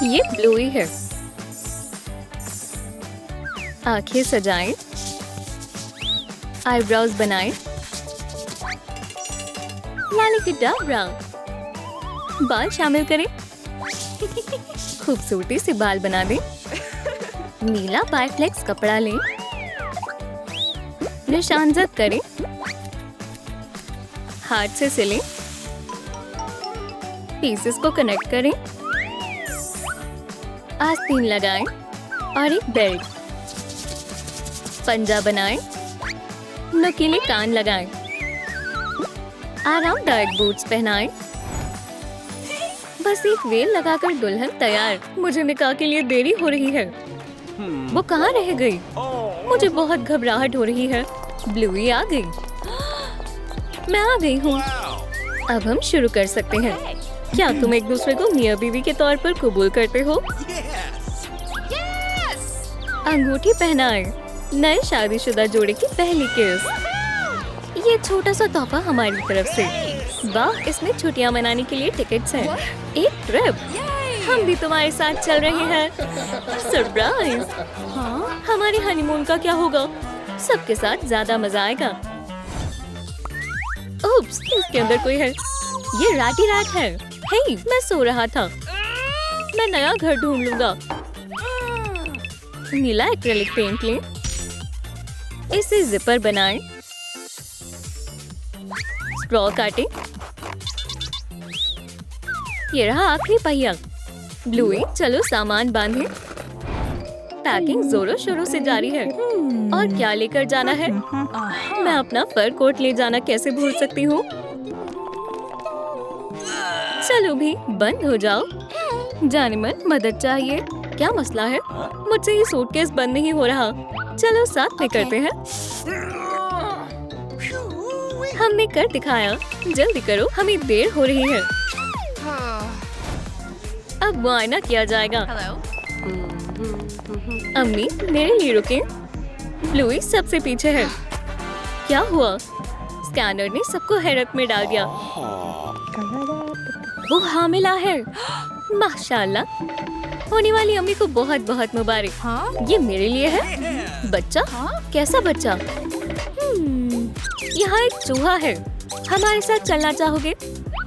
ये ब्लूई है। आंखें सजाएं, आईब्रोज बनाएं, लालिकडाब्रा। बाल शामिल करें, खूबसूरती से बाल बना दें। नीला बायफ्लेक्स कपड़ा लें, निशानजद करें, हाथ से सिलें, पीसेस को कनेक्ट करें, आस्तीन लगाएं और एक बेल्ट। पंजा बनाएं, नुकीले कान लगाएं, आरामदायक बूट्स पहनाएं। बस एक वेल लगाकर दुल्हन तैयार। मुझे निकाह के लिए देरी हो रही है। वो कहाँ रह गई? मुझे बहुत घबराहट हो रही है। ब्लूई आ गई। मैं आ गई हूँ। अब हम शुरू कर सकते हैं। क्या तुम एक दूसरे को मियां बीवी के तौर पर कबूल करते हो? अंगूठी पहनाएं। नए शादीशुदा जोड़े की पहली किस। ये छोटा सा तोहफा हमारी तरफ से। वाह, इसमें छुट्टियां मनाने के लिए टिकट्स हैं। एक ट्रिप। हम भी तुम्हारे साथ चल रहे हैं। सरप्राइज। हमारे हनीमून का क्या होगा? सबके साथ ज्यादा मजा आएगा। उप्स, इसके अंदर कोई है। ये राटी रैट है। हे, मैं सो रहा था। मैं नया घर ढूंढ लूंगा। नीला एक्रेलिक पेंट लें। इसे जिपर बनाएं। स्ट्रॉ काटें। ये रहा आखिरी पहिया। ब्लूई, चलो सामान बांधें। पैकिंग जोरों शोरों से जारी है। और क्या लेकर जाना है? मैं अपना फर कोट ले जाना कैसे भूल सकती हूँ? चलो भी, बंद हो जाओ। जाने मन, मदद चाहिए। क्या मसला है? मुझसे ये सूटकेस बंद नहीं हो रहा। चलो साथ में करते हैं। हमने कर दिखाया। जल्दी करो, हमें देर हो रही है। अब मुआयना किया जाएगा। अम्मी, मेरे लिए रुकें। ब्लूई सबसे पीछे है। क्या हुआ? स्कैनर ने सबको हैरत में डाल दिया। वो हामिला है। माशाल्लाह। होने वाली अम्मी को बहुत बहुत मुबारक। ये मेरे लिए है। बच्चा? कैसा बच्चा? यहाँ एक चूहा है। हमारे साथ चलना चाहोगे?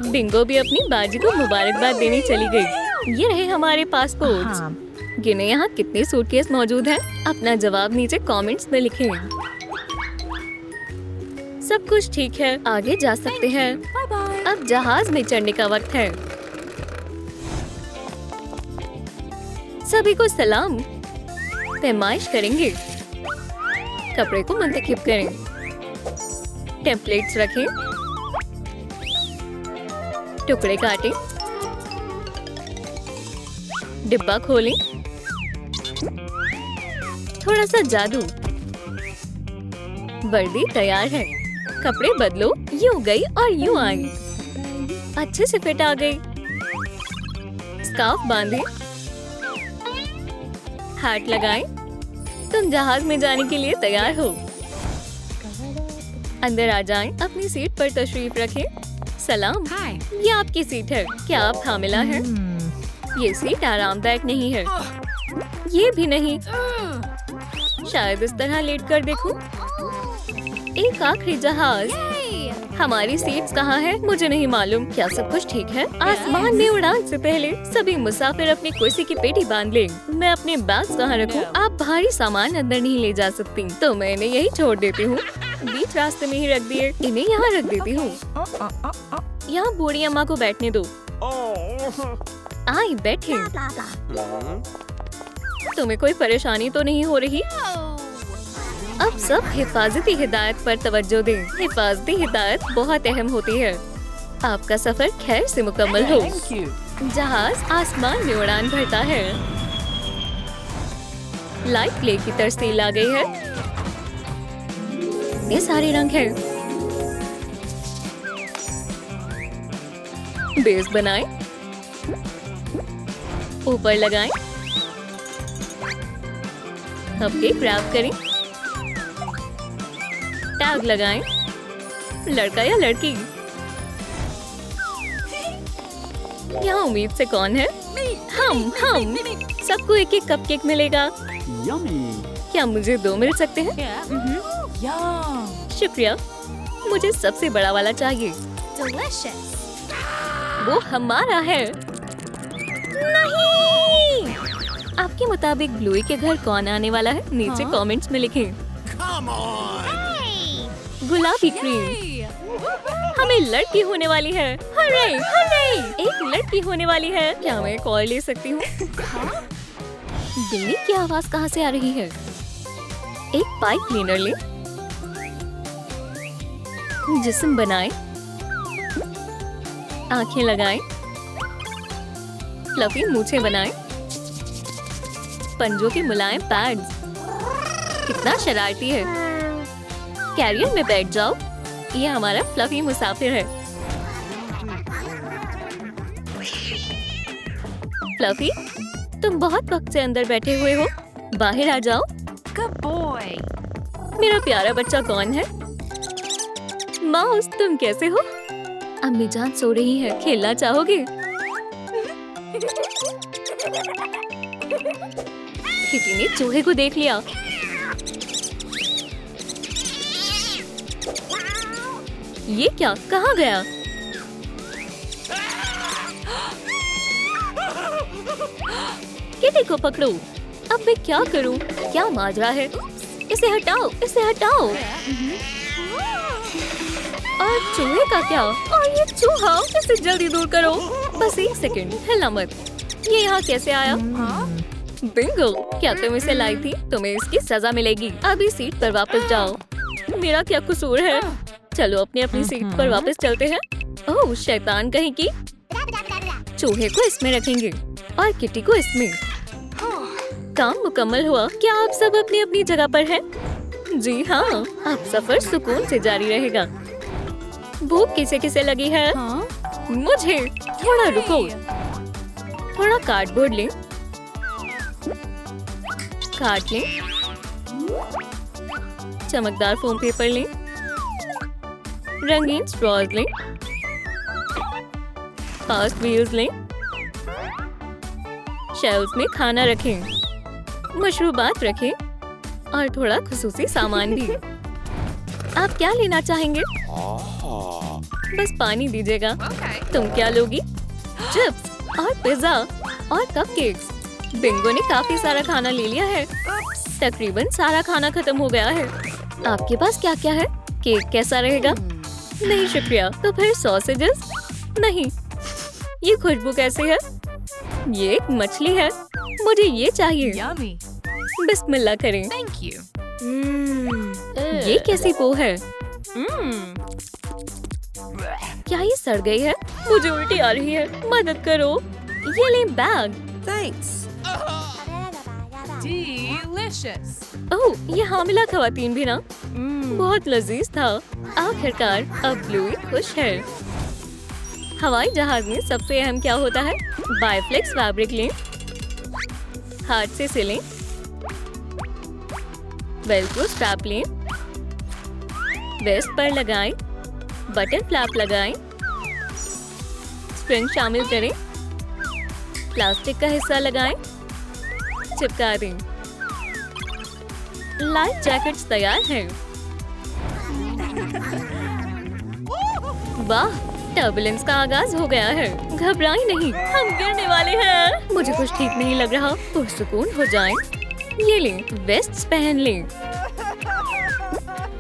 बिंगो भी अपनी बाजी को मुबारकबाद देने चली गई। ये रहे हमारे पासपोर्ट्स। गिने यहाँ कितने सूटकेस मौजूद हैं? अपना जवाब नीचे कमेंट्स में लिखें। सब कुछ ठीक है, आगे जा सकते हैं। अब जहाज में चढ़ने का वक्त है। सभी को सलाम। पैमाइश करेंगे। कपड़े को मुंतखब करें। टेम्पलेट्स रखें। टुकड़े काटें। डिब्बा खोलें। थोड़ा सा जादू। वर्दी तैयार है। कपड़े बदलो। यूं गई और यूं आई। अच्छे से फिट आ गई। स्कार्फ बांधें। हैट लगाएं। तुम जहाज में जाने के लिए तैयार हो। अंदर आ जाएं। अपनी सीट पर तशरीफ रखें। सलाम। ये आपकी सीट है। क्या आप हामिला हैं? ये सीट आरामदायक नहीं है। ये भी नहीं। शायद इस तरह लेट कर देखूं। एक आखिरी जहाज। हमारी सीट्स कहाँ है? मुझे नहीं मालूम। क्या सब कुछ ठीक है? आसमान में उड़ान से पहले सभी मुसाफिर अपनी कुर्सी की पेटी बांध लें। मैं अपने बैग्स कहाँ रखूं? आप भारी सामान अंदर नहीं ले जा सकती, तो मैं इन्हें यही छोड़ देती हूँ। बीच रास्ते में ही रख दिए। इन्हें यहाँ रख देती हूँ। यहाँ बूढ़ी अम्मा को बैठने दो। आई बैठे। तुम्हें कोई परेशानी तो नहीं हो रही? अब सब हिफाजती हिदायत पर तवज्जो दें। हिफाजती हिदायत बहुत अहम होती है। आपका सफर खैर से मुकम्मल हो। जहाज आसमान में उड़ान भरता है। लाइट प्ले की तरसील आ गई है। ये सारे रंग हैं। बेस बनाएं। ऊपर लगाएं। कपकेक रैप करें। टैग लगाएं। लड़का या लड़की? यहाँ उम्मीद से कौन है? हम सबको एक एक कपकेक मिलेगा। क्या मुझे 2 मिल सकते हैं? शुक्रिया, मुझे सबसे बड़ा वाला चाहिए। वो हमारा है। नहीं! आपके मुताबिक ब्लूई के घर कौन आने वाला है? नीचे कमेंट्स में लिखें। गुलाबी क्रीम, हमें लड़की होने वाली है। हरे हरे, एक लड़की होने वाली है। क्या मैं एक और ले सकती हूँ? बिल्ली की आवाज कहाँ से आ रही है? एक पाइप क्लीनर ले, जिस्म बनाए, आंखें लगाएं, फ्लफी मूछें बनाएं, पंजों के मुलायम पैड्स। कितना शरारती है। कैरियर में बैठ जाओ, ये हमारा फ्लफी मुसाफिर है। फ्लफी, तुम बहुत वक्त से अंदर बैठे हुए हो, बाहर आ जाओ। Good boy. मेरा प्यारा बच्चा कौन है? माउस, तुम कैसे हो? अम्मी जान सो रही है, खेलना चाहोगे? किटी ने चूहे को देख लिया। ये क्या? कहाँ गया? किटी को पकड़ो। अब मैं क्या करूं? क्या माजरा है? इसे हटाओ, इसे हटाओ। और चूहे का क्या? और ये चूहा, इसे जल्दी दूर करो। बस 1 सेकंड, हिलना मत। ये यहाँ कैसे आया? बिंगो, क्या तुम इसे लाई थी? तुम्हें इसकी सजा मिलेगी। अभी सीट पर वापस जाओ। मेरा क्या कसूर है? चलो अपनी अपनी सीट पर वापस चलते हैं। ओह शैतान कहीं की। चूहे को इसमें रखेंगे और किटी को इसमें। काम मुकम्मल हुआ। क्या आप सब अपनी अपनी जगह पर हैं? जी हाँ, अब सफर सुकून से जारी रहेगा। भूख किसे किसे लगी है? मुझे। थोड़ा रुको, थोड़ा कार्डबोर्ड लें, काट लें, चमकदार फोम पेपर लें, रंगीन स्ट्रॉज लें, फास्ट व्हील्स लें, शेल्फ्स में खाना रखें, मशरूबात रखें और थोड़ा खुसूसी सामान भी। आप क्या लेना चाहेंगे? बस पानी दीजिएगा। तुम क्या लोगी? चिप्स और पिज्जा और कपकेक्स। बिंगो ने काफी सारा खाना ले लिया है। तकरीबन सारा खाना खत्म हो गया है। आपके पास क्या क्या है? केक कैसा रहेगा? नहीं शुक्रिया। तो फिर सॉसेजेस? नहीं। ये खुशबू कैसी है? ये एक मछली है। मुझे ये चाहिए। Yummy. बिस्मिल्लाह करें। Thank you. ये कैसी पो है? क्या ये सड़ गई है? मुझे उल्टी आ रही है, मदद करो। ये ले बैग। Thanks. Delicious. ओह, ये हामिला खवातीन भी ना? बहुत लजीज था। आखिरकार अब ब्लूई खुश है। हवाई जहाज में सबसे अहम क्या होता है? बायोफ्लेक्स फैब्रिक लें, हाथ से सिलें, वेल्क्रो स्ट्रैप लें, वेस्ट पर लगाएं, बटन फ्लैप लगाएं, स्प्रिंग शामिल करें, प्लास्टिक का हिस्सा लगाएं, चिपका दें। लाइफ जैकेट्स तैयार हैं। वाह, टर्बुलेंस का आगाज हो गया है। घबराई नहीं, हम गिरने वाले हैं। मुझे कुछ ठीक नहीं लग रहा। पुरसुकून हो जाएं। ये लें, वेस्ट पहन लें।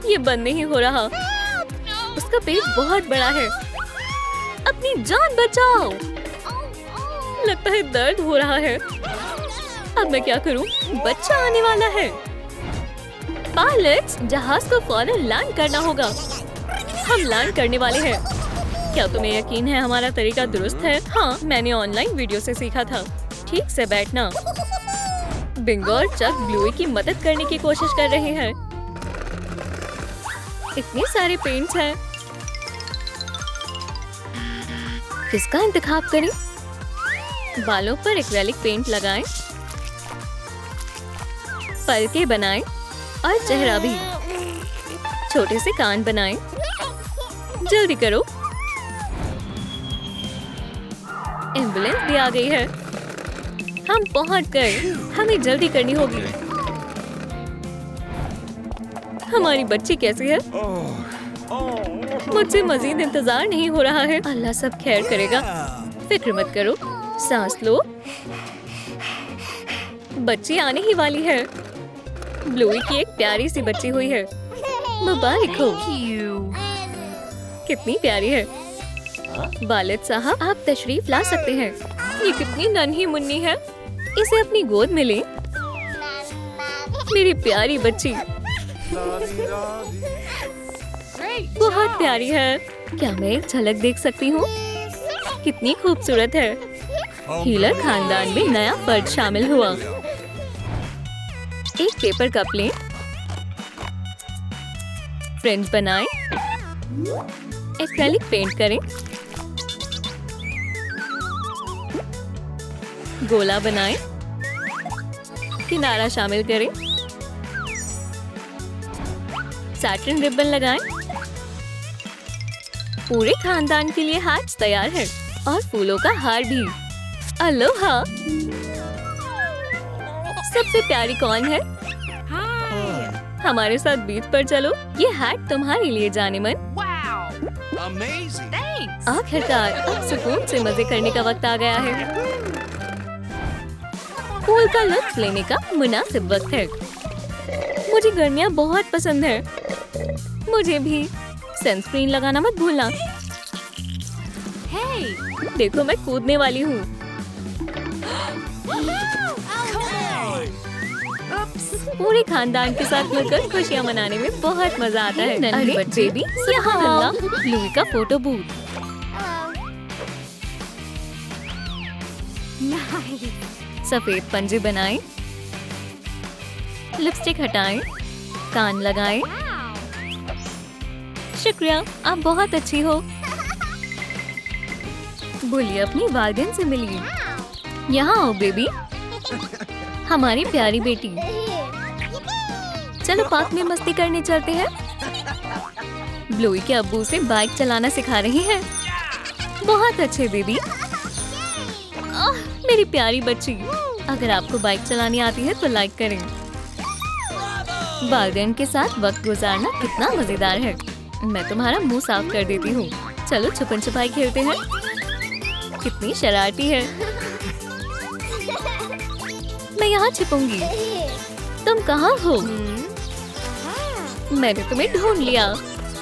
ये बंद नहीं हो रहा। उसका पेट बहुत बड़ा है। अपनी जान बचाओ। लगता है दर्द हो रहा है। अब मैं क्या करूं? बच्चा आने वाला है। पायलट्स, जहाज को फौरन लैंड करना होगा। हम लैंड करने वाले हैं। क्या तुम्हें यकीन है हमारा तरीका दुरुस्त है? हाँ, मैंने ऑनलाइन वीडियो से सीखा था। ठीक से बैठना। बिंगो और चक ब्लूई की मदद करने की कोशिश कर रहे हैं। इतने सारे पेंट्स हैं। किसका इंतखाब करें? बालों पर एक्रेलिक पेंट लगाएं, पलके बनाएं और चेहरा भी। छोटे से कान बनाएं। जल्दी करो। एम्बुलेंस भी आ गई है। हम पहुंच गए। हमें जल्दी करनी होगी। हमारी बच्ची कैसी है? मुझसे मजीद इंतजार नहीं हो रहा है। अल्लाह सब खैर करेगा। फिक्र मत करो, सांस लो। बच्ची आने ही वाली है। ब्लूई की एक प्यारी सी बच्ची हुई है। मुबारक हो। कितनी प्यारी है। वालिद साहब, आप तशरीफ ला सकते हैं। ये कितनी नन्ही मुन्नी है। इसे अपनी गोद में ले। मेरी प्यारी बच्ची बहुत प्यारी है। क्या मैं एक झलक देख सकती हूँ? कितनी खूबसूरत है। हीलर खानदान में नया फर्द शामिल हुआ। एक पेपर कप लें, फ्रिंज बनाएं, एक्रेलिक पेंट करें, गोला बनाएं, किनारा शामिल करें, सैटिन रिबन लगाएं। पूरे खानदान के लिए हैट्स तैयार है और फूलों का हार भी। अलोहा। सबसे प्यारी कौन है? हमारे साथ बीच पर चलो। ये हैट तुम्हारे लिए जानेमन। Wow. Amazing. Thanks. आखिरकार अब सुकून से मजे करने का वक्त आ गया है। पूल का लुत्फ लेने का मुनासिब वक्त है। मुझे गर्मियाँ बहुत पसंद है। मुझे भी। सनस्क्रीन लगाना मत भूलना। Hey. देखो मैं कूदने वाली हूँ। पूरे खानदान के साथ मिलकर खुशियाँ मनाने में बहुत मजा आता है। अरे बेबी, यहाँ लुई का फोटो बूथ। Nice. सफेद पंजे बनाएं, लिपस्टिक हटाएं, कान लगाएं। Wow. शुक्रिया, आप बहुत अच्छी हो। बोलिए अपनी वालिदैन से मिलिए। यहाँ आओ बेबी, हमारी प्यारी बेटी। चलो पार्क में मस्ती करने चलते हैं। ब्लूई के अब्बू से बाइक चलाना सिखा रही हैं। बहुत अच्छे बेबी। मेरी प्यारी बच्ची। अगर आपको बाइक चलानी आती है तो लाइक करें। वालिदैन के साथ वक्त गुजारना कितना मजेदार है। मैं तुम्हारा मुंह साफ कर देती हूँ। चलो छुपन छुपाई खेलते हैं। कितनी शरारती है। मैं यहाँ छिपूंगी। तुम कहाँ हो? मैंने तुम्हें ढूंढ लिया।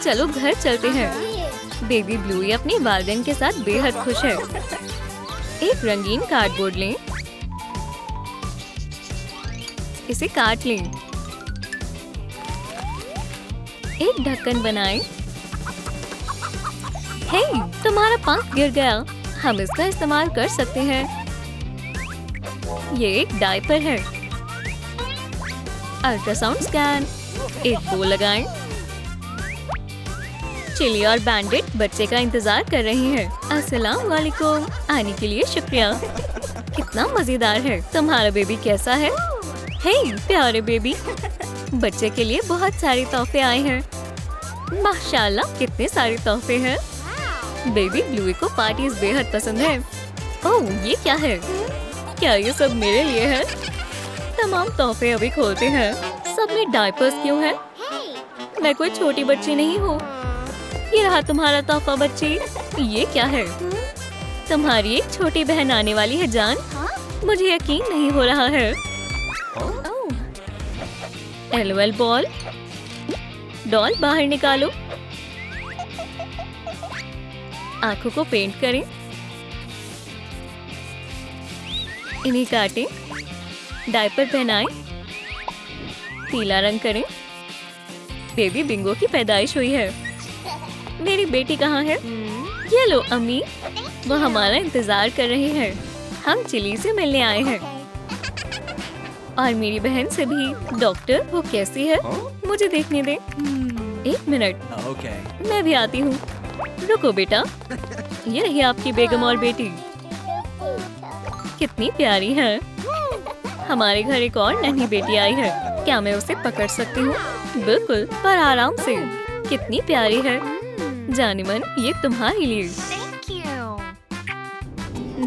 चलो घर चलते हैं। बेबी ब्लूई अपनी वालिदैन के साथ बेहद खुश है। एक रंगीन कार्डबोर्ड लें, इसे काट लें, एक ढक्कन बनाएं। हे, तुम्हारा पंख गिर गया। हम इसका इस्तेमाल कर सकते हैं। ये एक डायपर है। अल्ट्रासाउंड स्कैन, एक बो लगाएं। चिली और बैंडेड बच्चे का इंतजार कर रही हैं। अस्सलाम वालेकुम। आने के लिए शुक्रिया। कितना मजेदार है। तुम्हारा बेबी कैसा है? हे प्यारे बेबी, बच्चे के लिए बहुत सारे तोहफे आए हैं। माशाल्लाह, कितने सारे तोहफे हैं। बेबी ब्लूई को पार्टीज बेहद पसंद है। ओह, ये क्या है? क्या ये सब मेरे लिए है? तमाम तोहफे अभी खोलते हैं। सब में डायपर्स क्यों हैं? मैं कोई छोटी बच्ची नहीं हूँ। ये रहा तुम्हारा तोहफा बच्ची। ये क्या है? तुम्हारी एक छोटी बहन आने वाली है जान। मुझे यकीन नहीं हो रहा है। LOL ball. डॉल बाहर निकालो। आंखों को पेंट करें। इन्हें काटें। डायपर पहनाएं। पीला रंग करें। बेबी बिंगो की पैदाइश हुई है। मेरी बेटी कहाँ है? ये लो अम्मी, वो हमारा इंतजार कर रही है। हम चिली से मिलने आए हैं। और मेरी बहन से भी। डॉक्टर, वो कैसी है? मुझे देखने दे। एक मिनट, Okay. मैं भी आती हूँ। रुको बेटा, ये रही आपकी बेगम और बेटी। कितनी प्यारी है। हमारे घर एक और नन्ही बेटी आई है। क्या मैं उसे पकड़ सकती हूँ? बिल्कुल, पर आराम से। कितनी प्यारी है। जानिमन, ये तुम्हारे लिए। Thank you.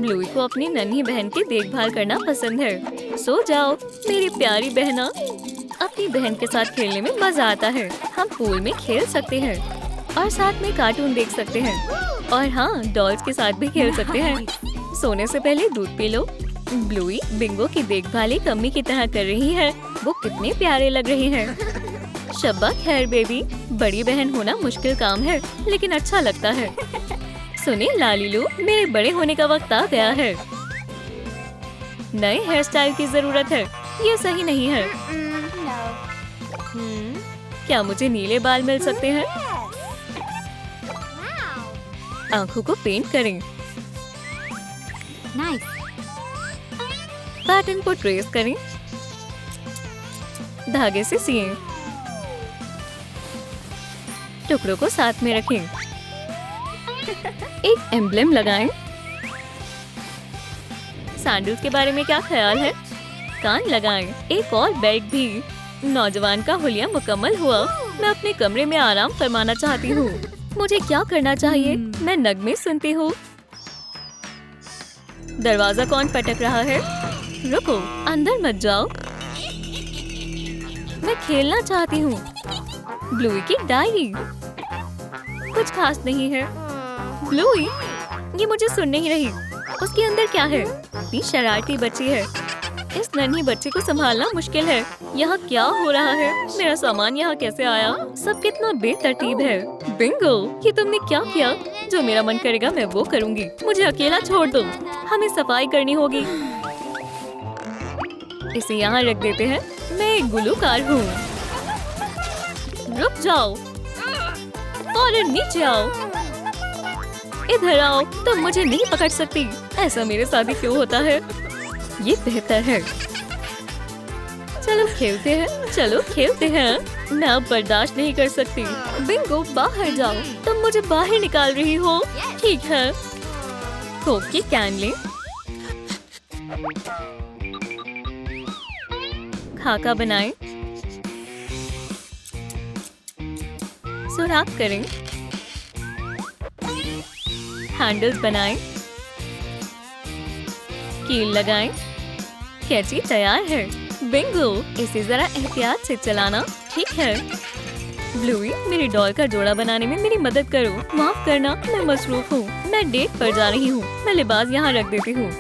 ब्लूई को अपनी नन्ही बहन की देखभाल करना पसंद है। सो जाओ मेरी प्यारी बहना। अपनी बहन के साथ खेलने में मजा आता है। हम पूल में खेल सकते हैं और साथ में कार्टून देख सकते हैं और हाँ, डॉल्स के साथ भी खेल सकते हैं। सोने से पहले दूध पी लो। ब्लूई बिंगो की देखभाल एक अम्मी की तरह कर रही है। वो कितने प्यारे लग रहे हैं। शब्बा खैर बेबी, बड़ी बहन होना मुश्किल काम है लेकिन अच्छा लगता है। सुने लालीलू, मेरे बड़े होने का वक्त आ गया है। नए हेयर स्टाइल की जरूरत है। ये सही नहीं है। क्या मुझे नीले बाल मिल सकते हैं? आंखों को पेंट करें। Nice. पैटर्न को ट्रेस करें। धागे से सिएं। टुकड़ों को साथ में रखें। एक एम्ब्लेम लगाएं। सैंडल्स के बारे में क्या ख्याल है? कान लगाएं। एक और बेल्ट भी। नौजवान का हुलिया मुकम्मल हुआ। मैं अपने कमरे में आराम फरमाना चाहती हूँ। मुझे क्या करना चाहिए? मैं नगमे सुनती हूँ। दरवाजा कौन पटक रहा है? रुको, अंदर मत जाओ। मैं खेलना चाहती हूँ। ब्लूई की डायरी। कुछ खास नहीं है। ब्लूई, ये मुझे सुन नहीं रही। उसके अंदर क्या है? इतनी शरारती बच्ची है। इस नन्ही बच्ची को संभालना मुश्किल है। यहाँ क्या हो रहा है? मेरा सामान यहाँ कैसे आया? सब कितना बेतरतीब है। बिंगो, ये तुमने क्या किया? जो मेरा मन करेगा मैं वो करूँगी। मुझे अकेला छोड़ दो। हमें सफाई करनी होगी। इसे यहाँ रख देते हैं। मैं एक गुलूकार हूँ। रुक जाओ और नीचे आओ। इधर आओ। तुम मुझे नहीं पकड़ सकती। ऐसा मेरे साथ ही क्यों होता है? ये बेहतर है। चलो खेलते हैं। चलो खेलते हैं। मैं अब बर्दाश्त नहीं कर सकती। बिंगो, बाहर जाओ। तुम मुझे बाहर निकाल रही हो। ठीक है। कोक की कैन लें। खाका बनाएं। सुराख करें। हैंडल्स बनाएं। कील लगाएं। कैंची तैयार है। बिंगो, इसे जरा एहतियात से चलाना। ठीक है। ब्लूई, मेरी डॉल का जोड़ा बनाने में मेरी मदद करो। माफ करना, मैं मसरूफ हूँ। मैं डेट पर जा रही हूँ। मैं लिबास यहाँ रख देती हूँ।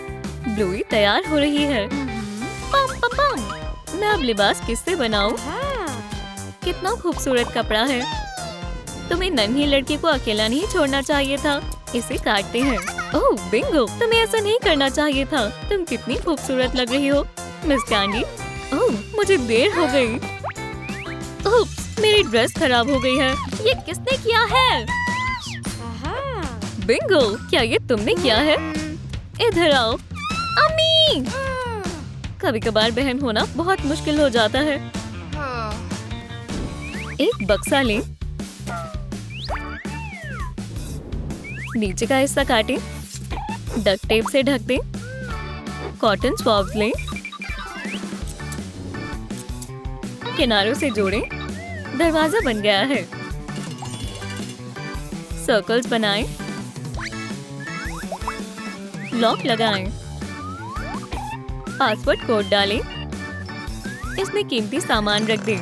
ब्लूई तैयार हो रही है। पम पम पम। मैं अब लिबास किससे बनाऊँ? कितना खूबसूरत कपड़ा है। तुम्हें नन्ही लड़की को अकेला नहीं छोड़ना चाहिए था। इसे काटते हैं। ओह बिंगो, तुम्हें ऐसा नहीं करना चाहिए था। तुम कितनी खूबसूरत लग रही हो मिस कैंडी। ओह, मुझे देर हो गई। ओह, मेरी ड्रेस खराब हो गई है। ये किसने किया है? बिंगो, क्या ये तुमने किया है? इधर आओ। अम्मी! कभी कभार बहन होना बहुत मुश्किल हो जाता है। एक बक्सा लें। नीचे का हिस्सा काटें। डक्ट टेप से ढक दें। कॉटन स्वॉब्स लें। किनारों से जोड़ें। दरवाजा बन गया है। सर्कल्स बनाएं। लॉक लगाएं। पासवर्ड कोड डालें। इसमें कीमती सामान रख दें।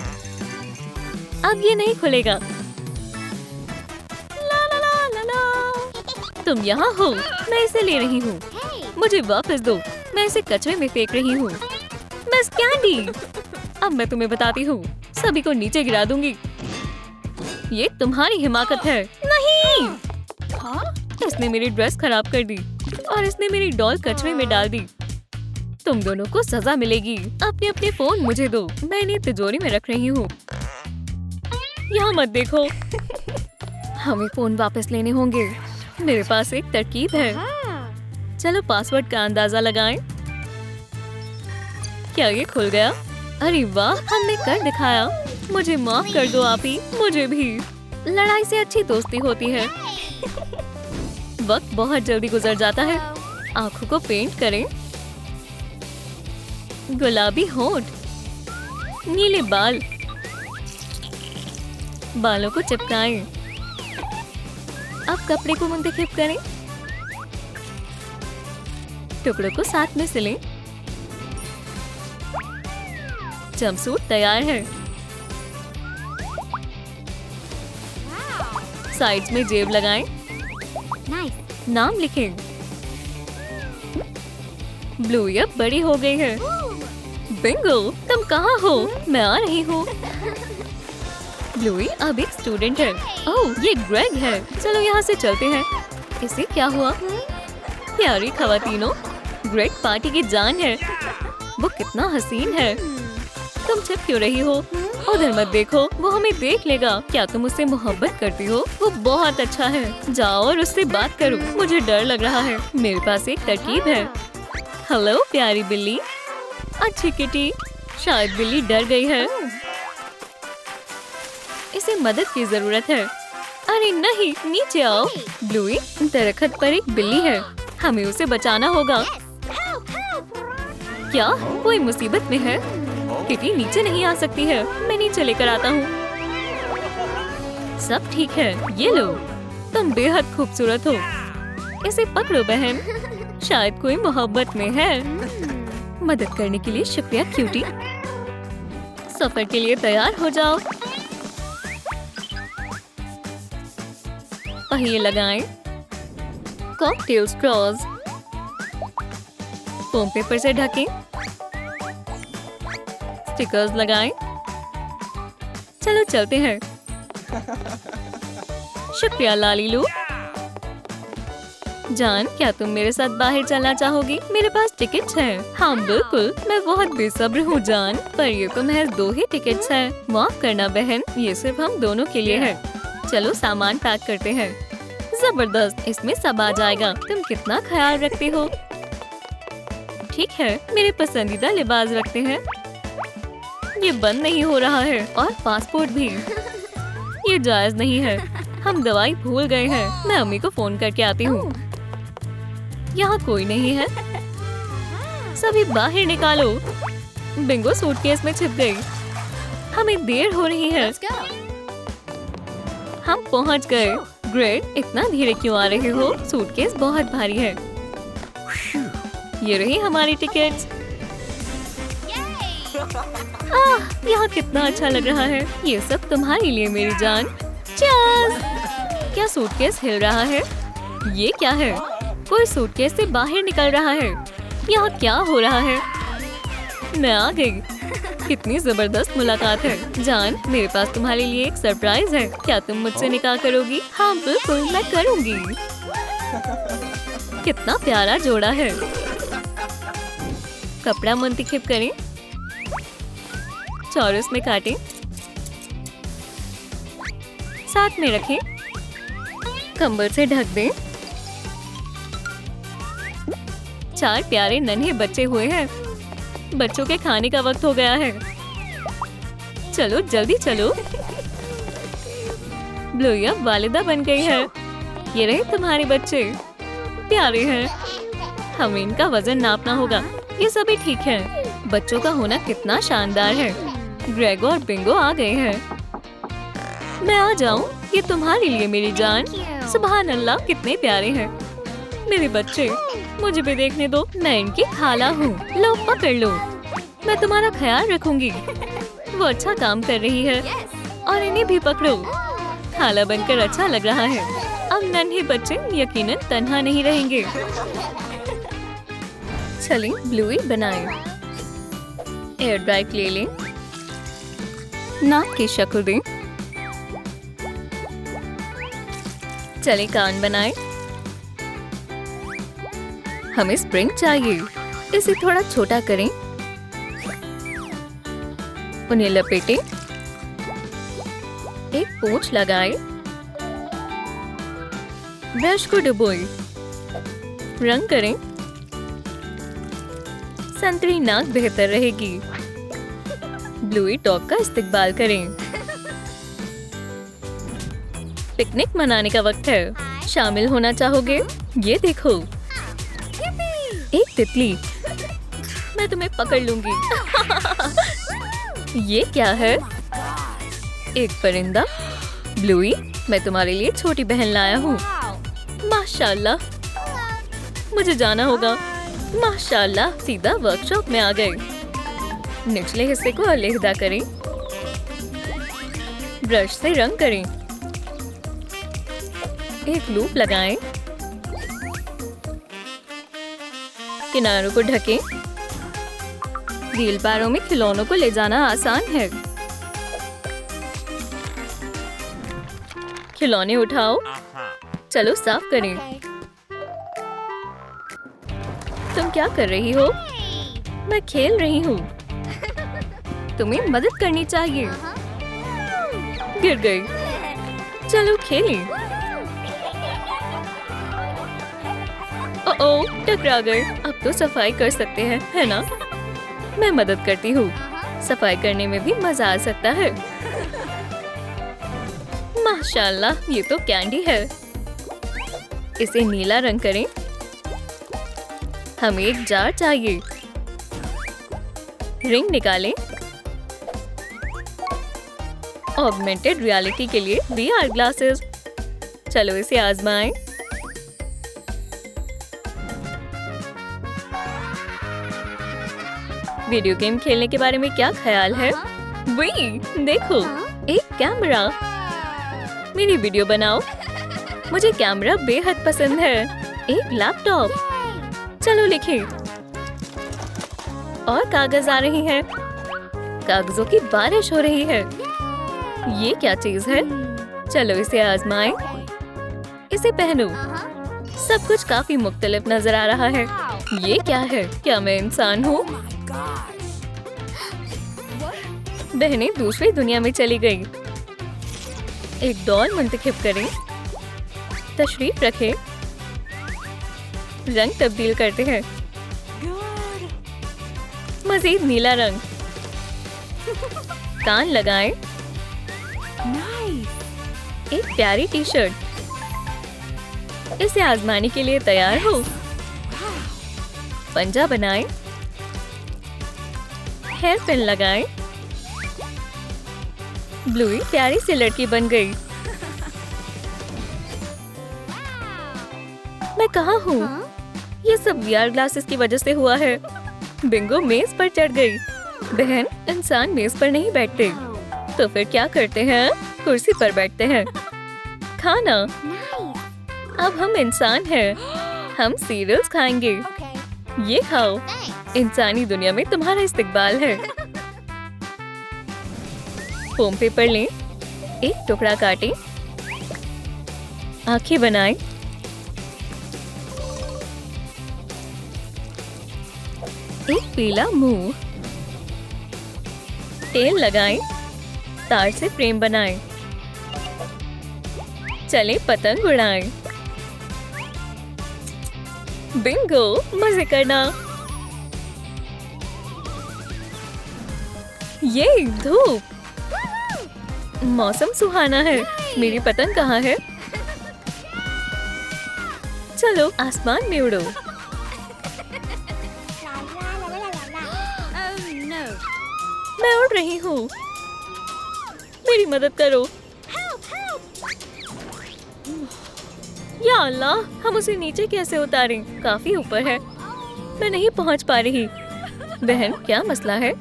अब ये नहीं खुलेगा। ला ला ला ला ला। तुम यहाँ हो। मैं इसे ले रही हूँ। मुझे वापस दो। मैं इसे कचरे में फेंक रही हूँ। मिस कैंडी, अब मैं तुम्हें बताती हूँ। सभी को नीचे गिरा दूंगी। ये तुम्हारी हिमाकत है। नहीं। इसने मेरी ड्रेस खराब कर दी और इसने मेरी डॉल कचरे में डाल दी। तुम दोनों को सजा मिलेगी। अपने अपने फोन मुझे दो। मैं इन्हें तिजोरी में रख रही हूँ। यहाँ मत देखो। हमें फोन वापस लेने होंगे। मेरे पास एक तरकीब है। चलो पासवर्ड का अंदाजा लगाएं। क्या ये खुल गया? अरे वाह, हमने कर दिखाया। मुझे माफ कर दो आपी। मुझे भी। लड़ाई से अच्छी दोस्ती होती है। वक्त बहुत जल्दी गुजर जाता है। आंखों को पेंट करें। गुलाबी होंठ। नीले बाल। बालों को चिपकाएं। अब कपड़े को मुंतखब करें। टुकड़ों को साथ में सिलें। जंपसूट तैयार है। साइड्स में जेब लगाएं। नाम लिखें। ब्लूई अब बड़ी हो गई है। बिंगो, तुम कहाँ हो? मैं आ रही हूँ। ब्लूई अब एक स्टूडेंट है। ओह, ये ग्रेग है। चलो यहाँ से चलते हैं। इसे क्या हुआ? प्यारी खवातीनों, ग्रेग पार्टी की जान है। वो कितना हसीन है। तुम छिप क्यों रही हो? उधर मत देखो, वो हमें देख लेगा। क्या तुम उससे मोहब्बत करती हो? वो बहुत अच्छा है। जाओ और उससे बात करो। मुझे डर लग रहा है। मेरे पास एक तरकीब है। हेलो प्यारी बिल्ली। अच्छी किटी। शायद बिल्ली डर गई है। इसे मदद की जरूरत है। अरे नहीं, नीचे आओ। ब्लूई, दरख्त पर एक बिल्ली है। हमें उसे बचाना होगा। क्या कोई मुसीबत में है? किटी नीचे नहीं आ सकती है। मैं नीचे लेकर आता हूँ। सब ठीक है। ये लो, तुम बेहद खूबसूरत हो। इसे पकड़ो बहन। शायद कोई मोहब्बत में है। मदद करने के लिए शुक्रिया क्यूटी। सफर के लिए तैयार हो जाओ। पहिए लगाएं। कॉकटेल स्ट्रॉज फोम पेपर से ढकें। स्टिकर्स लगाएं। चलो चलते हैं। शुक्रिया लालीलू। जान, क्या तुम मेरे साथ बाहर चलना चाहोगी? मेरे पास टिकट्स हैं। हाँ बिल्कुल, मैं बहुत बेसब्र हूँ जान। पर ये तो महज 2 ही टिकट्स हैं। माफ करना बहन, ये सिर्फ हम दोनों के लिए है। चलो सामान पैक करते हैं। जबरदस्त, इसमें सब आ जाएगा। तुम कितना ख्याल रखती हो। ठीक है, मेरे पसंदीदा लिबास रखते हैं। ये बंद नहीं हो रहा है और पासपोर्ट भी। ये जायज नहीं है। हम दवाई भूल गए हैं। मैं अम्मी को फोन करके आती हूँ। यहाँ कोई नहीं है। सभी बाहर निकालो। बिंगो सूटकेस में छिप गई। हमें देर हो रही है। हम पहुँच गए। ग्रेग, इतना धीरे क्यों आ रहे हो? सूटकेस बहुत भारी है। ये रही हमारी टिकट्स। यहाँ कितना अच्छा लग रहा है। ये सब तुम्हारे लिए मेरी जान। चीयर्स। क्या सूटकेस हिल रहा है? ये क्या है? कोई सूटकेस से बाहर निकल रहा है। यहाँ क्या हो रहा है? मैं आ गई। कितनी जबरदस्त मुलाकात है। जान, मेरे पास तुम्हारे लिए एक सरप्राइज है। क्या तुम मुझसे निकाह करोगी? हाँ बिल्कुल, मैं करूँगी। कितना प्यारा जोड़ा है। कपड़ा मुंतखब करें। चौरस में काटें। साथ में रखें। कंबल से ढक दें। 4 प्यारे नन्हे बच्चे हुए हैं। बच्चों के खाने का वक्त हो गया है। चलो जल्दी चलो। ब्लूई अब वालिदा बन गई है। ये रहे तुम्हारे बच्चे। प्यारे हैं। हमें इनका वजन नापना होगा। ये सभी ठीक है। बच्चों का होना कितना शानदार है। ग्रेग और बिंगो आ गए हैं। मैं आ जाऊं? ये तुम्हारे लिए मेरी जान। सुभान अल्लाह, कितने प्यारे हैं मेरे बच्चे। मुझे भी देखने दो। मैं इनकी खाला हूँ। लो पकड़ लो। मैं तुम्हारा ख्याल रखूंगी। वो अच्छा काम कर रही है। और इन्हें भी पकड़ो। खाला बनकर अच्छा लग रहा है। अब नन्हे बच्चे यकीनन तन्हा नहीं रहेंगे। चलें ब्लूई बनाएं। एयर ड्राई ले लें। नाक की शक्ल दें। चलें कान बनाएं। हमें स्प्रिंग चाहिए। इसे थोड़ा छोटा करें। उन्हें लपेटें। एक पोंछ लगाएं। ब्रश को डुबोएं। रंग करें। संतरी नाक बेहतर रहेगी। ब्लूई डॉग का इस्तेकबाल करें। पिकनिक मनाने का वक्त है। शामिल होना चाहोगे? ये देखो, एक तितली। मैं तुम्हें पकड़ लूंगी। ये क्या है? एक परिंदा। ब्लूई, मैं तुम्हारे लिए छोटी बहन लाया हूँ। माशाल्लाह। मुझे जाना होगा। माशाल्लाह, सीधा वर्कशॉप में आ गए। निचले हिस्से को अलग करें, ब्रश से रंग करें, एक लूप लगाएं, किनारों को ढकें। व्हील बारों में खिलौनों को ले जाना आसान है। खिलौने उठाओ, चलो साफ करें। तुम क्या कर रही हो? मैं खेल रही हूँ। तुम्हें मदद करनी चाहिए। गिर गई। चलो खेलें। ओह, टकरा गए। अब तो सफाई कर सकते हैं, है ना? मैं मदद करती हूँ। सफाई करने में भी मजा आ सकता है। माशाल्लाह, ये तो कैंडी है। इसे नीला रंग करें। हमें एक जार चाहिए। रिंग निकालें। ऑगमेंटेड रियलिटी के लिए VR ग्लासेस। चलो इसे आजमाएं। वीडियो गेम खेलने के बारे में क्या ख्याल है? वही देखो, एक कैमरा। मेरी वीडियो बनाओ। मुझे कैमरा बेहद पसंद है। एक लैपटॉप। चलो लिखें। और कागज आ रही हैं। कागजों की बारिश हो रही है। ये क्या चीज है? चलो इसे आजमाएं। इसे पहनो। सब कुछ काफी मुख्तलिफ नजर आ रहा है। ये क्या है? क्या मैं इंसान हूँ? बहनें दूसरी दुनिया में चली गई। एक डॉल मुंतखब करें। तशरीफ रखें। रंग तब्दील करते हैं। मजीद नीला रंग। कान लगाएं। एक प्यारी टी शर्ट। इसे आजमाने के लिए तैयार हो? पंजा बनाएं। हेयर पिन लगाएं। ब्लूई प्यारी सी लड़की बन गई। मैं कहाँ हूँ? ये सब VR ग्लासेस की वजह से हुआ है। बिंगो मेज पर चढ़ गई। बहन, इंसान मेज पर नहीं बैठते। तो फिर क्या करते हैं? कुर्सी पर बैठते हैं। खाना। अब हम इंसान हैं। हम सीरियल्स खाएंगे। ये खाओ। इंसानी दुनिया में तुम्हारा इस्तकबाल है। फोम पेपर लें। एक टुकड़ा काटें। आंखें बनाएं। एक पीला मुंह। तेल लगाएं। तार से फ्रेम बनाएं। चलें पतंग उड़ाएं। बिंगो, मजे करना। ये धूप। मौसम सुहाना है। मेरी पतंग कहाँ है? चलो आसमान में उड़ो। मैं उड़ रही हूँ। मेरी मदद करो। या अल्लाह, हम उसे नीचे कैसे उतारें? काफी ऊपर है। मैं नहीं पहुँच पा रही। बहन, क्या मसला है?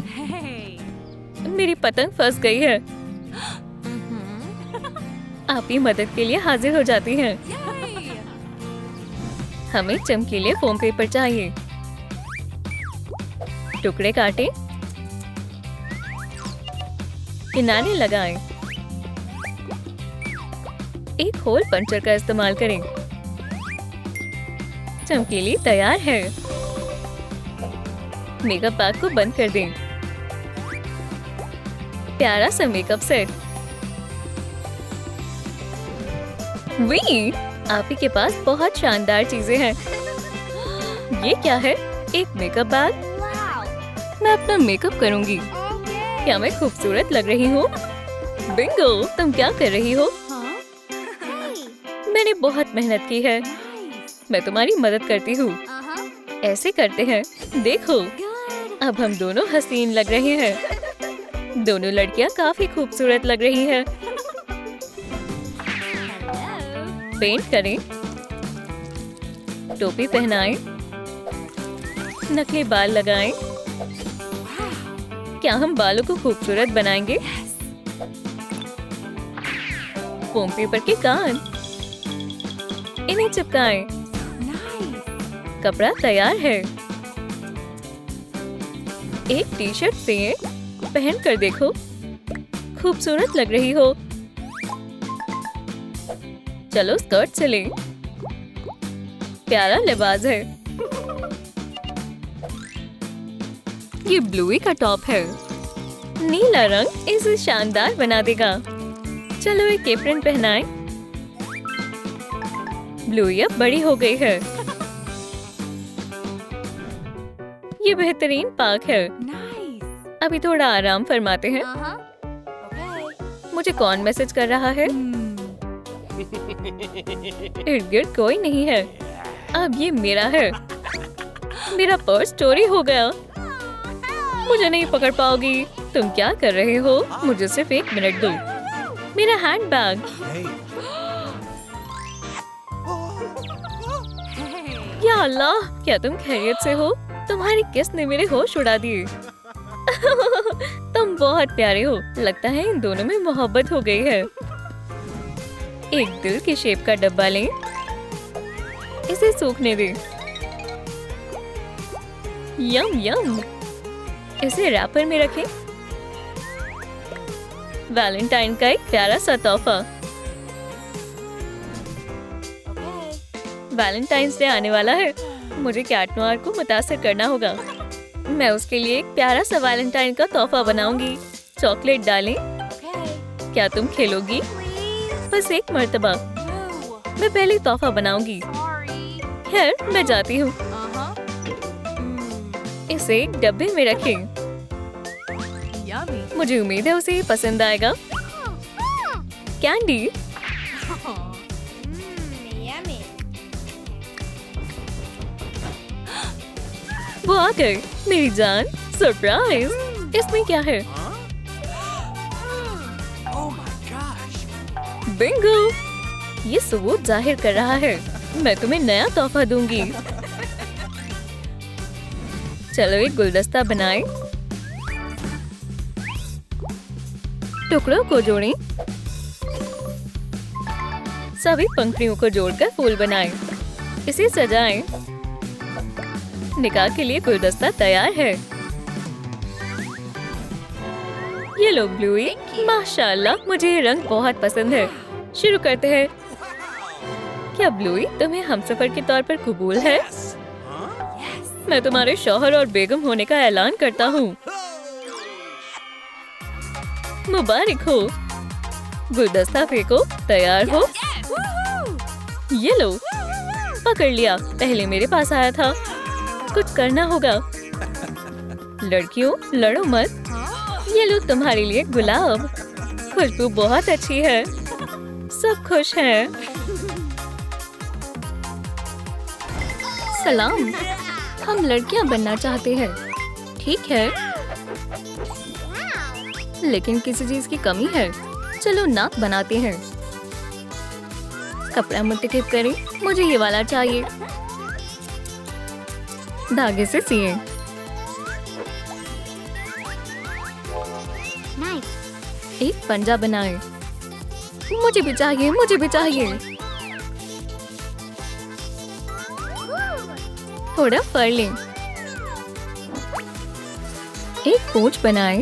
मेरी पतंग फंस गई है। आप ही मदद के लिए हाजिर हो जाती हैं। हमें चमकीले फोम पेपर चाहिए। टुकड़े काटें। किनारे लगाएं। एक होल पंचर का इस्तेमाल करें। चमकीली तैयार है। मेकअप बैग को बंद कर दें। प्यारा सा मेकअप सेट। वी, आप ही के पास बहुत शानदार चीजें हैं। ये क्या है? एक मेकअप बैग। मैं अपना मेकअप करूंगी। क्या मैं खूबसूरत लग रही हूँ? बिंगो, तुम क्या कर रही हो? मैंने बहुत मेहनत की है। मैं तुम्हारी मदद करती हूँ। ऐसे करते हैं। देखो, अब हम दोनों हसीन लग रहे हैं। दोनों लड़कियाँ काफी खूबसूरत लग रही हैं। पेंट करें। टोपी पहनाएं। नकली बाल लगाएं। क्या हम बालों को खूबसूरत बनाएंगे? फोम पेपर के कान, इन्हें चिपकाएं। कपड़ा तैयार है। एक टी शर्ट सिए, पहन कर देखो, खूबसूरत लग रही हो। चलो स्कर्ट सिलें। प्यारा लिबास है। ये ब्लूई का टॉप है। नीला रंग इसे शानदार बना देगा। चलो एक एप्रन पहनाएं। ब्लूई अब बड़ी हो गई है। ये बेहतरीन पार्क है। अभी थोड़ा आराम फरमाते हैं। मुझे कौन मैसेज कर रहा है? इर्द गिर्द कोई नहीं है। अब ये मेरा है। मेरा पर्स चोरी हो गया। मुझे नहीं पकड़ पाओगी। तुम क्या कर रहे हो? मुझे सिर्फ 1 मिनट दो। मेरा हैंडबैग। या अल्लाह, क्या तुम खैरियत से हो? तुम्हारी किस ने मेरे होश उड़ा दिए। तुम बहुत प्यारे हो। लगता है इन दोनों में मोहब्बत हो गई है। एक दिल की शेप का डब्बा लें। इसे सूखने दें। यम यम। इसे रैपर में रखें। वैलेंटाइन का एक प्यारा सा तोहफा। वैलेंटाइंस डे आने वाला है। मुझे कैट नोयर को मुतासिर करना होगा। मैं उसके लिए एक प्यारा सा वैलेंटाइन का तोहफा बनाऊंगी। चॉकलेट डालें। क्या तुम खेलोगी? बस एक मर्तबा। मैं पहले तोहफा बनाऊंगी। खैर, मैं जाती हूँ। इसे एक डब्बे में रखें। मुझे उम्मीद है उसे ये पसंद आएगा। कैंडी। वो आ गए। मेरी जान, सरप्राइज। इसमें क्या है? बिंगो। ये सबूत जाहिर कर रहा है। मैं तुम्हें नया तोहफा दूंगी। चलो एक गुलदस्ता बनाएं। टुकड़ों को जोड़ें। सभी पंखुड़ियों को जोड़कर फूल बनाएं। इसे सजाएं। निकाह के लिए गुलदस्ता तैयार है। ये लो ब्लूई। माशाल्लाह, मुझे ये रंग बहुत पसंद है। शुरू करते हैं। क्या ब्लूई तुम्हें हमसफर के तौर पर कबूल है? मैं तुम्हारे शौहर और बेगम होने का ऐलान करता हूँ। मुबारक हो। गुलदस्ता फेंको। तैयार हो? ये लो। पकड़ लिया। पहले मेरे पास आया था। कुछ करना होगा। लड़कियों, लड़ो मत। ये लो तुम्हारे लिए गुलाब। खुशबू बहुत अच्छी है। सब खुश हैं। सलाम। हम लड़कियां बनना चाहते हैं। ठीक है, लेकिन किसी चीज की कमी है। चलो नाक बनाते हैं। कपड़ा मुंतखब करें। मुझे ये वाला चाहिए। धागे से सिए। एक पंजा बनाएं। मुझे भी चाहिए, मुझे भी चाहिए। थोड़ा फर लें। एक पूंछ बनाएं।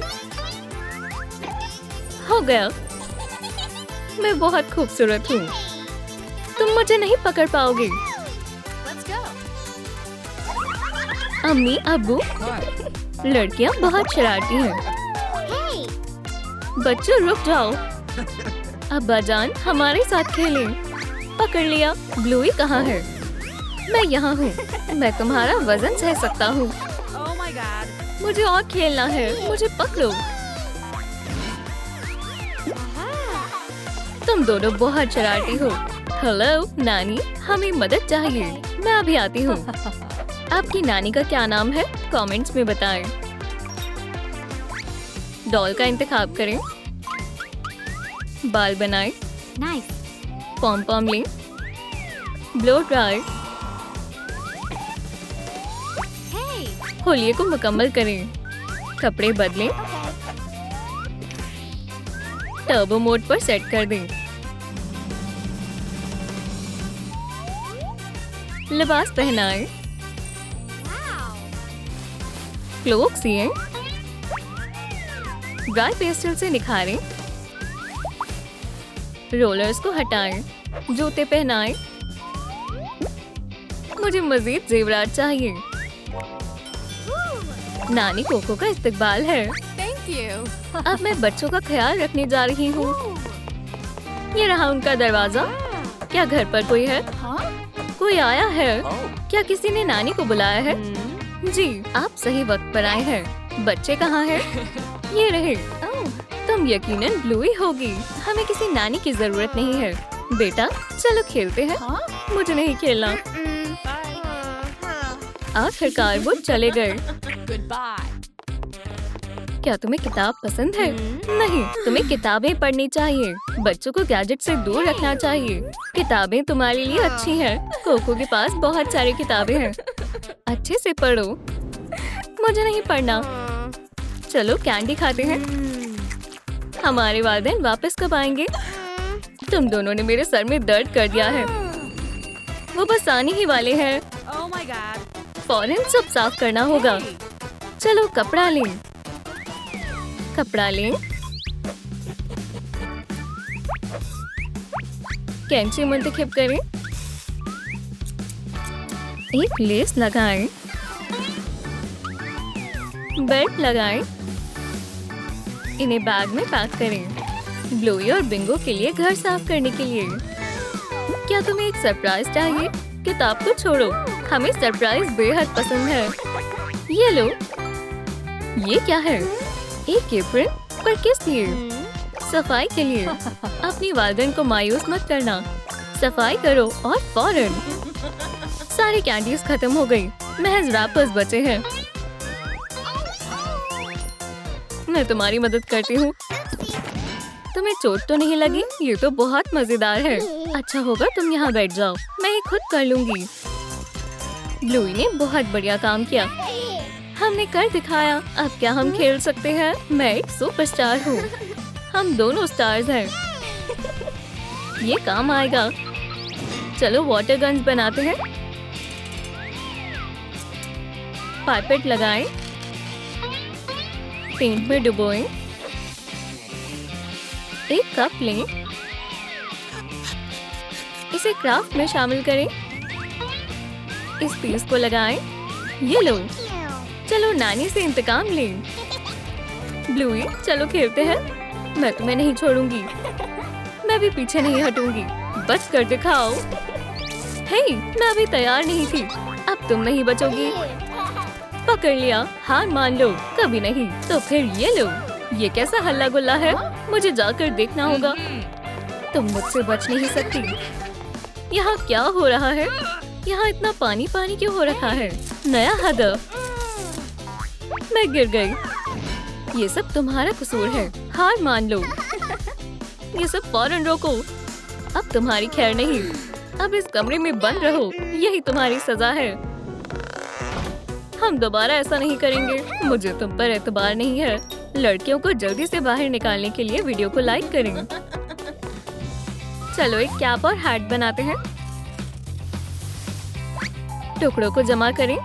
हो गया। मैं बहुत खूबसूरत हूँ। तुम मुझे नहीं पकड़ पाओगे। अम्मी, अब्बू, लड़कियाँ बहुत शरारती हैं। बच्चों रुक जाओ। अब्बा जान, हमारे साथ खेलें। पकड़ लिया। ब्लूई कहाँ है? मैं यहाँ हूँ। मैं तुम्हारा वजन सह सकता हूँ। मुझे और खेलना है। मुझे पकड़ो। तुम दोनों बहुत शरारती हो। हेलो नानी, हमें मदद चाहिए। मैं अभी आती हूँ। आपकी नानी का क्या नाम है? कमेंट्स में बताएं। डॉल का इंतखाब करें। बाल बनाएं। पॉम पॉम लें। Blow dry. होलिये को मुकम्मल करें। कपड़े बदलें। टर्बो मोड पर सेट कर दें। लिबास पहनाएं। क्लोक सिएं। ड्राई पेस्टल से निखारें। रोलर्स को हटाएं। जूते पहनाएं। मुझे मजीद जेवरात चाहिए। नानी कोको का इस्तकबाल है। Thank you. अब मैं बच्चों का ख्याल रखने जा रही हूँ। ये रहा उनका दरवाजा। क्या घर पर कोई है? Huh? कोई आया है? क्या किसी ने नानी को बुलाया है? जी, आप सही वक्त पर आए हैं। बच्चे कहाँ हैं? ये रहे। तुम यकीनन ब्लूई होगी। हमें किसी नानी की जरूरत नहीं है। बेटा, चलो खेलते हैं। Huh? मुझे नहीं खेलना। आखिरकार वो चले गए। Goodbye. क्या तुम्हें किताब पसंद है? नहीं, तुम्हें किताबें पढ़नी चाहिए। बच्चों को गैजेट से दूर रखना चाहिए। किताबें तुम्हारे लिए अच्छी हैं। कोको के पास बहुत सारी किताबें हैं। अच्छे से पढ़ो। मुझे नहीं पढ़ना। चलो कैंडी खाते हैं। हमारे वालिदैन वापस कब आएंगे? तुम दोनों ने मेरे सर में दर्द कर दिया है। वो बस आने ही वाले हैं। Oh my God. फौरन सब साफ करना होगा। चलो कपड़ा लें। कपड़ा लें। कैंची मुंतखब करें। एक लेस लगाएं। बेल्ट लगाएं। इन्हें बैग में पैक करें। ब्लूई और बिंगो के लिए घर साफ करने के लिए। क्या तुम्हें एक सरप्राइज चाहिए? किताब को छोड़ो, हमें सरप्राइज बेहद पसंद है। ये लो। ये क्या है? एक एप्रन? पर किस लिए? सफाई के लिए। अपनी वालिदैन को मायूस मत करना। सफाई करो और फौरन। सारी कैंडीज खत्म हो गई। महज रैपर्स बचे हैं। मैं तुम्हारी मदद करती हूँ। तुम्हें चोट तो नहीं लगी? ये तो बहुत मजेदार है। अच्छा होगा तुम यहाँ बैठ जाओ, मैं ये खुद कर लूंगी। ब्लूई ने बहुत बढ़िया काम किया। हमने कर दिखाया। अब क्या हम खेल सकते हैं? मैं एक सुपरस्टार हूँ। हम दोनों स्टार्स हैं। ये काम आएगा। चलो वाटर गन्स बनाते हैं। पाइपेट लगाएं। पेंट में डुबोएं। एक कप लें। इसे क्राफ्ट में शामिल करें। इस पीस को लगाएं। ये लो। चलो नानी से इंतकाम लें। ब्लूई, चलो खेलते हैं। मैं तुम्हें नहीं छोड़ूंगी। मैं भी पीछे नहीं हटूंगी। बच कर दिखाओ। हे, मैं अभी तैयार नहीं थी। अब तुम नहीं बचोगी। पकड़ लिया। हार मान लो। कभी नहीं तो फिर ये लो। ये कैसा हल्ला गुल्ला है? मुझे जाकर देखना होगा। तुम मुझसे बच नहीं सकती। यहाँ क्या हो रहा है? यहाँ इतना पानी पानी क्यों हो रखा है? नया हदफ। मैं गिर गई। ये सब तुम्हारा कसूर है। हार मान लो। ये सब फौरन रोको। अब तुम्हारी खैर नहीं। अब इस कमरे में बंद रहो। यही तुम्हारी सजा है। हम दोबारा ऐसा नहीं करेंगे। मुझे तुम पर एतबार नहीं है। लड़कियों को जल्दी से बाहर निकालने के लिए वीडियो को लाइक करें। चलो एक कैप और हैट बनाते हैं। टुकड़ों को जमा करें।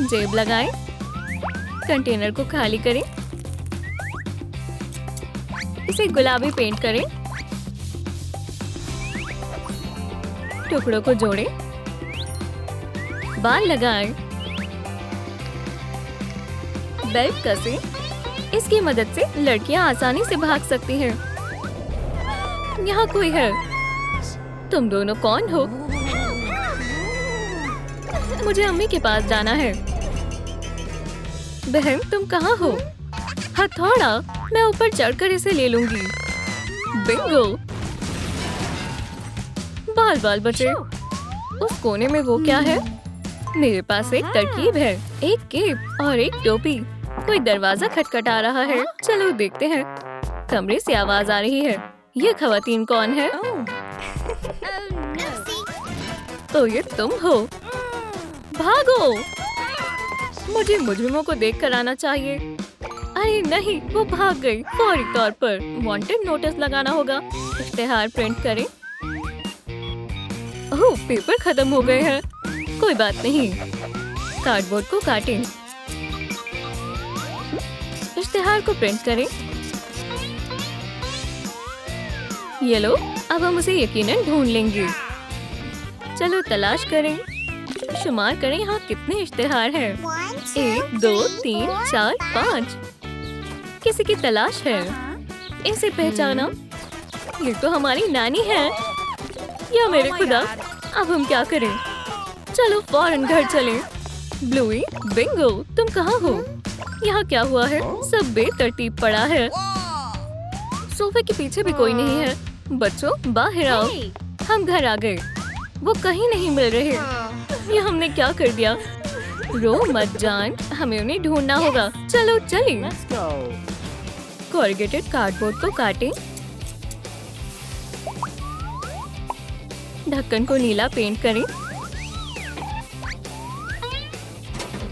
जेब लगाएं। कंटेनर को खाली करें। इसे गुलाबी पेंट करें। टुकड़ों को जोड़ें। बाल लगाएं। बेल्ट कसें। इसकी मदद से लड़कियां आसानी से भाग सकती हैं। यहाँ कोई है। तुम दोनों कौन हो? मुझे अम्मी के पास जाना है। बहन, तुम कहाँ हो? हथौड़ा, मैं ऊपर चढ़कर इसे ले लूंगी। बिंगो। बाल बाल बचे। उस कोने में वो क्या है? मेरे पास एक तरकीब है। एक केप और एक टोपी। कोई दरवाजा खटखटा रहा है। चलो देखते हैं। कमरे से आवाज आ रही है। ये खवातीन कौन है? तो ये तुम हो। भागो। मुझे मुजरिमों को देख कर आना चाहिए। अरे नहीं, वो भाग गई। फौरी तौर पर वांटेड नोटिस लगाना होगा। इश्तेहार प्रिंट करें। ओह, पेपर खत्म हो गए हैं। कोई बात नहीं, कार्डबोर्ड को काटें। इश्तेहार को प्रिंट करें। ये लो, अब हम उसे यकीनन ढूंढ लेंगे। चलो तलाश करें। शुमार करें यहाँ कितने इश्तेहार हैं। 1 2 3 4 5। किसी की तलाश है। इसे पहचाना। ये तो हमारी नानी है। या मेरे खुदा, अब हम क्या करें? चलो फौरन घर चलें। ब्लूई, बिंगो, तुम कहाँ हो? यहाँ क्या हुआ है? सब बेतरतीब पड़ा है। सोफे के पीछे भी कोई नहीं है। बच्चों, बाहर आओ। हम घर आ गए। वो कहीं नहीं मिल रहे। ये हमने क्या कर दिया? रो मत जान, हमें उन्हें ढूंढना होगा। चलो चलें। कॉर्गेटेड कार्डबोर्ड को काटें। ढक्कन को नीला पेंट करें।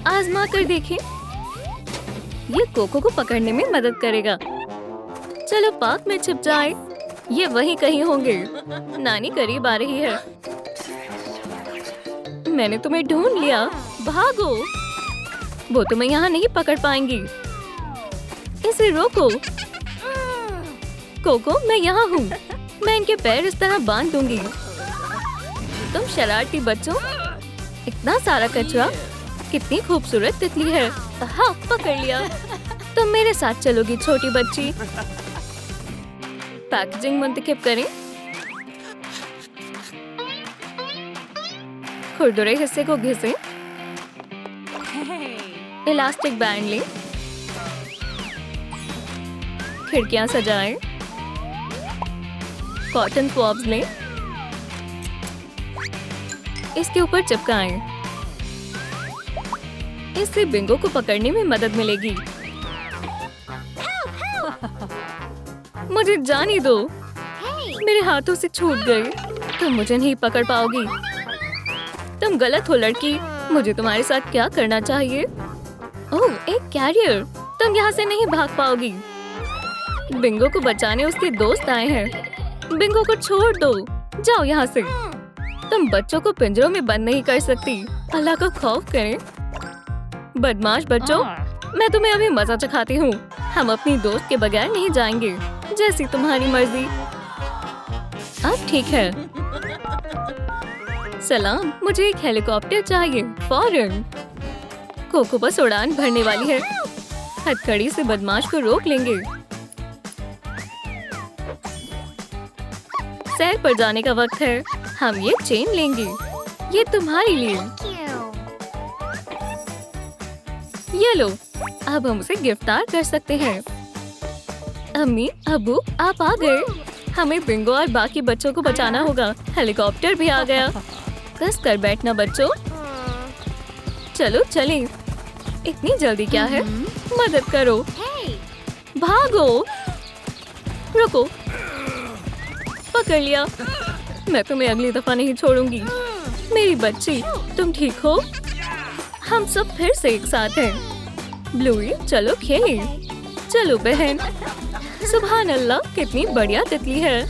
आजमा कर देखें। ये कोको को पकड़ने में मदद करेगा। चलो पार्क में छिप जाए। ये वहीं कहीं होंगे। नानी करीब आ रही है। मैंने तुम्हें ढूंढ लिया। भागो। वो तुम्हें यहाँ नहीं पकड़ पाएंगी। इसे रोको। कोको, मैं यहाँ हूँ। मैं इनके पैर इस तरह बांध दूंगी। तुम शरारती बच्चों। इतना सारा कचरा। कितनी खूबसूरत तितली है। हाँ, पकड़ लिया। तुम मेरे साथ चलोगी छोटी बच्ची। पैकेजिंग मुंतखब करें। खुरदुरे हिस्से को घिसें। इलास्टिक बैंड लें। खिड़कियां सजाएं। कॉटन स्वॉब्स लें। इसके ऊपर चिपकाएं। इससे बिंगो को पकड़ने में मदद मिलेगी। मुझे जाने दो। मेरे हाथों से छूट गए। तुम मुझे नहीं पकड़ पाओगी। तुम गलत हो लड़की। मुझे तुम्हारे साथ क्या करना चाहिए? ओह, एक कैरियर। तुम यहाँ से नहीं भाग पाओगी। बिंगो को बचाने उसके दोस्त आए हैं। बिंगो को छोड़ दो। जाओ यहाँ से। तुम बच्चों को पिंजरों में बंद नहीं कर सकती। अल्लाह का खौफ करें। बदमाश बच्चों, मैं तुम्हें अभी मजा चखाती हूँ। हम अपनी दोस्त के बगैर नहीं जाएंगे। जैसी तुम्हारी मर्जी। अब ठीक है। सलाम, मुझे एक हेलीकॉप्टर चाहिए फौरन। कोको बस उड़ान भरने वाली है। हथकड़ी से बदमाश को रोक लेंगे। सैर पर जाने का वक्त है। हम ये चेन लेंगे। ये तुम्हारे लिए। ये लो, अब हम उसे गिरफ्तार कर सकते हैं। अम्मी, अब्बू, आप आ गए। हमें बिंगो और बाकी बच्चों को बचाना होगा। हेलीकॉप्टर भी आ गया। कस कर बैठना बच्चों। चलो चलें। इतनी जल्दी क्या है? मदद करो। भागो। रुको। पकड़ लिया। मैं तुम्हें अगली दफा नहीं छोड़ूंगी। मेरी बच्ची, तुम ठीक हो? हम सब फिर से एक साथ हैं। ब्लूई, चलो खेलें। चलो बहन। सुभान अल्लाह, कितनी बढ़िया तितली है।